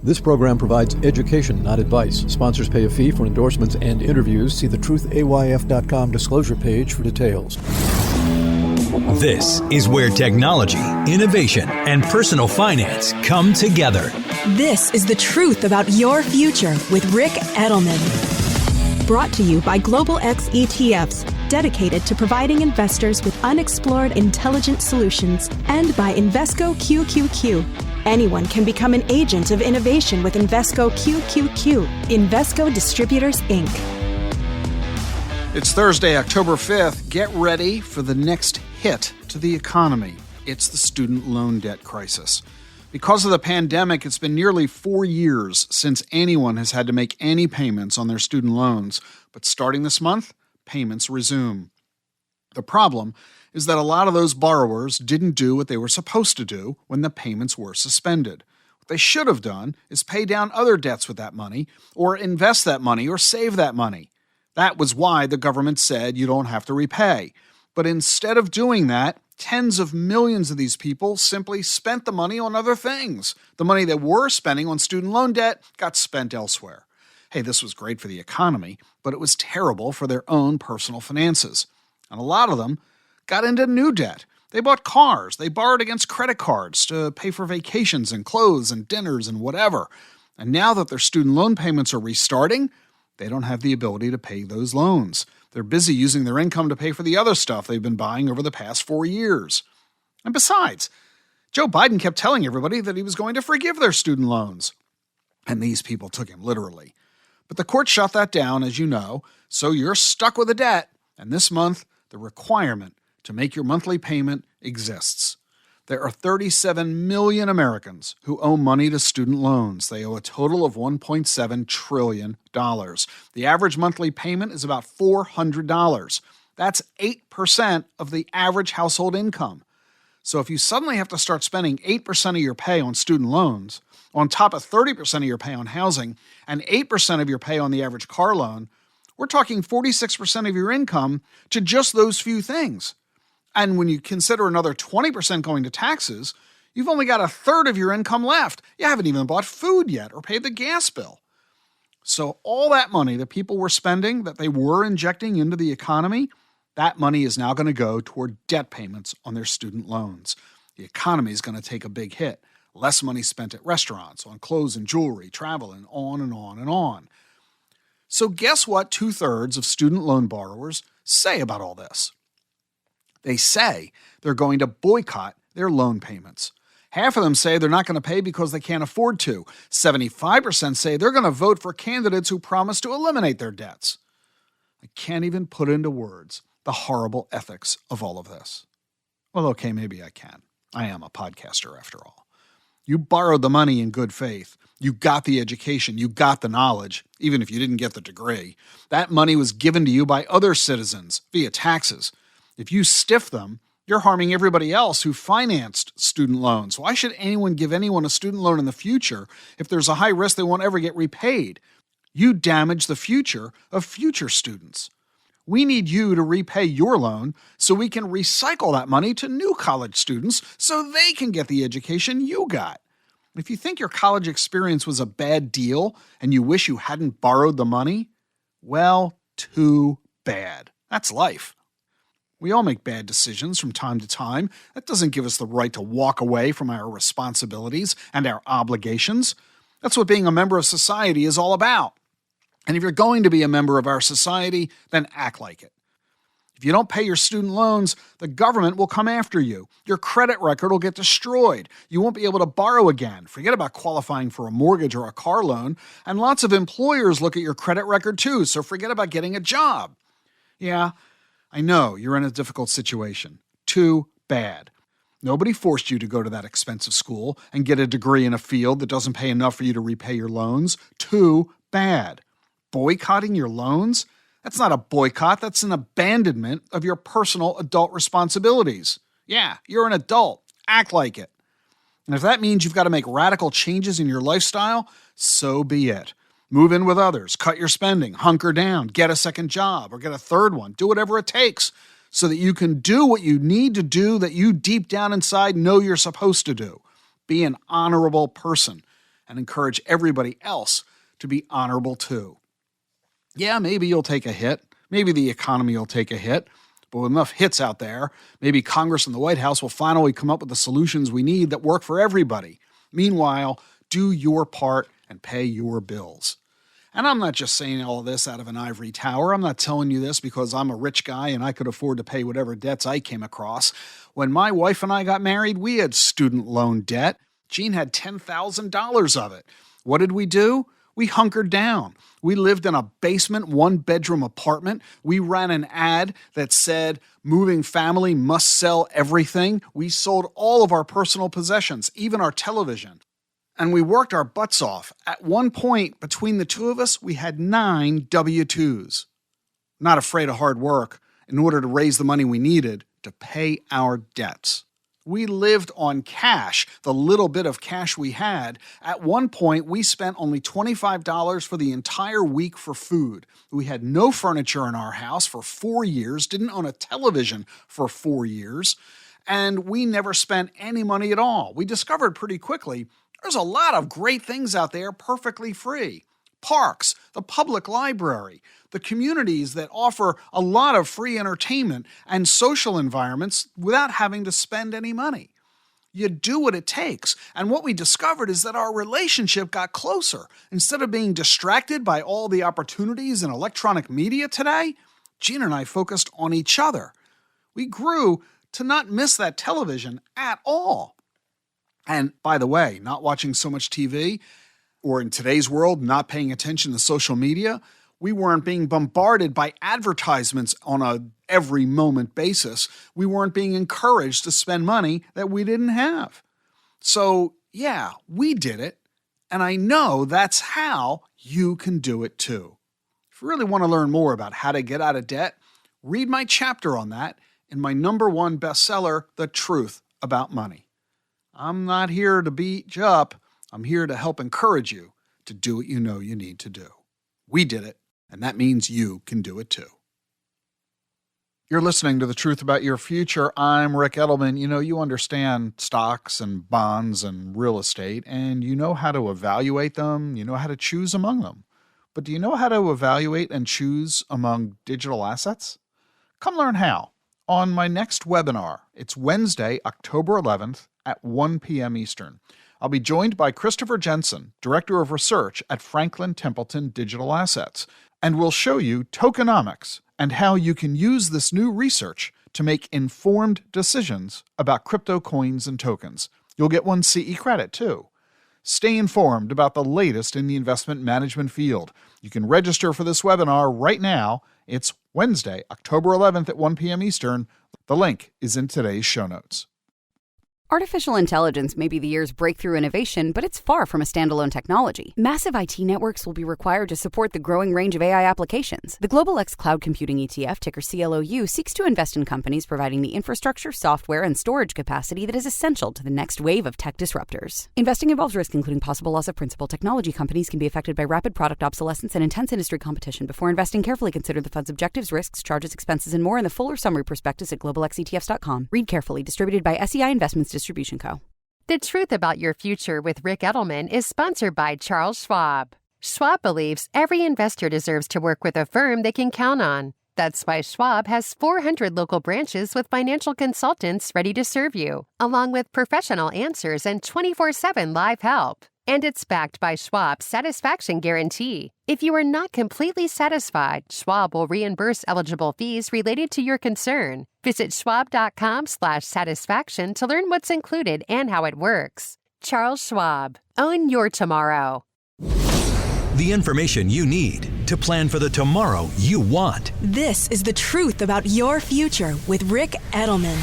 This program provides education, not advice. Sponsors pay a fee for endorsements and interviews. See the truthayf.com disclosure page for details. This is where technology, innovation, and personal finance come together. This is The Truth About Your Future with Rick Edelman. Brought to you by Global X ETFs, dedicated to providing investors with unexplored intelligent solutions, and by Invesco QQQ. Anyone can become an agent of innovation with Invesco QQQ. Invesco Distributors, Inc. It's Thursday, October 5th. Get ready for the next hit to the economy. It's the student loan debt crisis. Because of the pandemic, it's been nearly 4 years since anyone has had to make any payments on their student loans. But starting this month, payments resume. The problem is that a lot of those borrowers didn't do what they were supposed to do when the payments were suspended. What they should have done is pay down other debts with that money, or invest that money, or save that money. That was why the government said you don't have to repay. But instead of doing that, tens of millions of these people simply spent the money on other things. The money they were spending on student loan debt got spent elsewhere. Hey, this was great for the economy, but it was terrible for their own personal finances. And a lot of them got into new debt. They bought cars. They borrowed against credit cards to pay for vacations and clothes and dinners and whatever. And now that their student loan payments are restarting, they don't have the ability to pay those loans. They're busy using their income to pay for the other stuff they've been buying over the past 4 years. And besides, Joe Biden kept telling everybody that he was going to forgive their student loans. And these people took him literally. But the court shut that down, as you know, so you're stuck with a debt. And this month, the requirement to make your monthly payment exists. There are 37 million Americans who owe money to student loans. They owe a total of $1.7 trillion. The average monthly payment is about $400. That's 8% of the average household income. So if you suddenly have to start spending 8% of your pay on student loans, on top of 30% of your pay on housing, and 8% of your pay on the average car loan, we're talking 46% of your income to just those few things. And when you consider another 20% going to taxes, you've only got a third of your income left. You haven't even bought food yet or paid the gas bill. So all that money that people were spending, that they were injecting into the economy, that money is now going to go toward debt payments on their student loans. The economy is going to take a big hit. Less money spent at restaurants, on clothes and jewelry, travel, and on and on and on. So guess what 2/3 of student loan borrowers say about all this? They say they're going to boycott their loan payments. Half of them say they're not going to pay because they can't afford to. 75% say they're going to vote for candidates who promise to eliminate their debts. I can't even put into words the horrible ethics of all of this. Well, okay, maybe I can. I am a podcaster after all. You borrowed the money in good faith. You got the education. You got the knowledge, even if you didn't get the degree. That money was given to you by other citizens via taxes. If you stiff them, you're harming everybody else who financed student loans. Why should anyone give anyone a student loan in the future if there's a high risk they won't ever get repaid? You damage the future of future students. We need you to repay your loan so we can recycle that money to new college students so they can get the education you got. If you think your college experience was a bad deal and you wish you hadn't borrowed the money, well, too bad. That's life. We all make bad decisions from time to time. That doesn't give us the right to walk away from our responsibilities and our obligations. That's what being a member of society is all about. And if you're going to be a member of our society, then act like it. If you don't pay your student loans, the government will come after you. Your credit record will get destroyed. You won't be able to borrow again. Forget about qualifying for a mortgage or a car loan. And lots of employers look at your credit record too, so forget about getting a job. Yeah, I know you're in a difficult situation. Too bad. Nobody forced you to go to that expensive school and get a degree in a field that doesn't pay enough for you to repay your loans. Too bad. Boycotting your loans? That's not a boycott, that's an abandonment of your personal adult responsibilities. Yeah, you're an adult. Act like it. And if that means you've got to make radical changes in your lifestyle, so be it. Move in with others, cut your spending, hunker down, get a second job, or get a third one. Do whatever it takes so that you can do what you need to do that you deep down inside know you're supposed to do. Be an honorable person and encourage everybody else to be honorable too. Yeah, maybe you'll take a hit. Maybe the economy will take a hit. But with enough hits out there, maybe Congress and the White House will finally come up with the solutions we need that work for everybody. Meanwhile, do your part and pay your bills. And I'm not just saying all this out of an ivory tower. I'm not telling you this because I'm a rich guy and I could afford to pay whatever debts I came across. When my wife and I got married, we had student loan debt. Jean had $10,000 of it. What did we do? We hunkered down. We lived in a basement, one-bedroom apartment. We ran an ad that said, moving family must sell everything. We sold all of our personal possessions, even our television. And we worked our butts off. At one point, between the two of us, we had 9 W-2s. Not afraid of hard work in order to raise the money we needed to pay our debts. We lived on cash, the little bit of cash we had. At one point, we spent only $25 for the entire week for food. We had no furniture in our house for 4 years, didn't own a television for 4 years, and we never spent any money at all. We discovered pretty quickly there's a lot of great things out there perfectly free. Parks, the public library, the communities that offer a lot of free entertainment and social environments without having to spend any money. You do what it takes. And what we discovered is that our relationship got closer. Instead of being distracted by all the opportunities in electronic media today, Jean and I focused on each other. We grew to not miss that television at all. And by the way, not watching so much TV, or in today's world, not paying attention to social media, we weren't being bombarded by advertisements on a every moment basis. We weren't being encouraged to spend money that we didn't have. So yeah, we did it. And I know that's how you can do it too. If you really want to learn more about how to get out of debt, read my chapter on that in my #1 bestseller, The Truth About Money. I'm not here to beat you up. I'm here to help encourage you to do what you know you need to do. We did it, and that means you can do it too. You're listening to The Truth About Your Future. I'm Rick Edelman. You know, you understand stocks and bonds and real estate, and you know how to evaluate them. You know how to choose among them. But do you know how to evaluate and choose among digital assets? Come learn how on my next webinar. It's Wednesday, October 11th at 1 p.m. Eastern. I'll be joined by Christopher Jensen, Director of Research at Franklin Templeton Digital Assets, and we'll show you tokenomics and how you can use this new research to make informed decisions about crypto coins and tokens. You'll get 1 CE credit, too. Stay informed about the latest in the investment management field. You can register for this webinar right now. It's Wednesday, October 11th at 1 p.m. Eastern. The link is in today's show notes. Artificial intelligence may be the year's breakthrough innovation, but it's far from a standalone technology. Massive IT networks will be required to support the growing range of AI applications. The Global X Cloud Computing ETF, ticker CLOU, seeks to invest in companies providing the infrastructure, software, and storage capacity that is essential to the next wave of tech disruptors. Investing involves risk, including possible loss of principal. Technology companies can be affected by rapid product obsolescence and intense industry competition. Before investing, carefully consider the fund's objectives, risks, charges, expenses, and more in the fuller summary prospectus at globalxetfs.com. Read carefully. Distributed by SEI Investments Distribution Co. The Truth About Your Future with Rick Edelman is sponsored by Charles Schwab. Schwab believes every investor deserves to work with a firm they can count on. That's why Schwab has 400 local branches with financial consultants ready to serve you, along with professional answers and 24/7 live help. And it's backed by Schwab's Satisfaction Guarantee. If you are not completely satisfied, Schwab will reimburse eligible fees related to your concern. Visit schwab.com/satisfaction to learn what's included and how it works. Charles Schwab. Own your tomorrow. The information you need to plan for the tomorrow you want. This is The Truth About Your Future with Rick Edelman.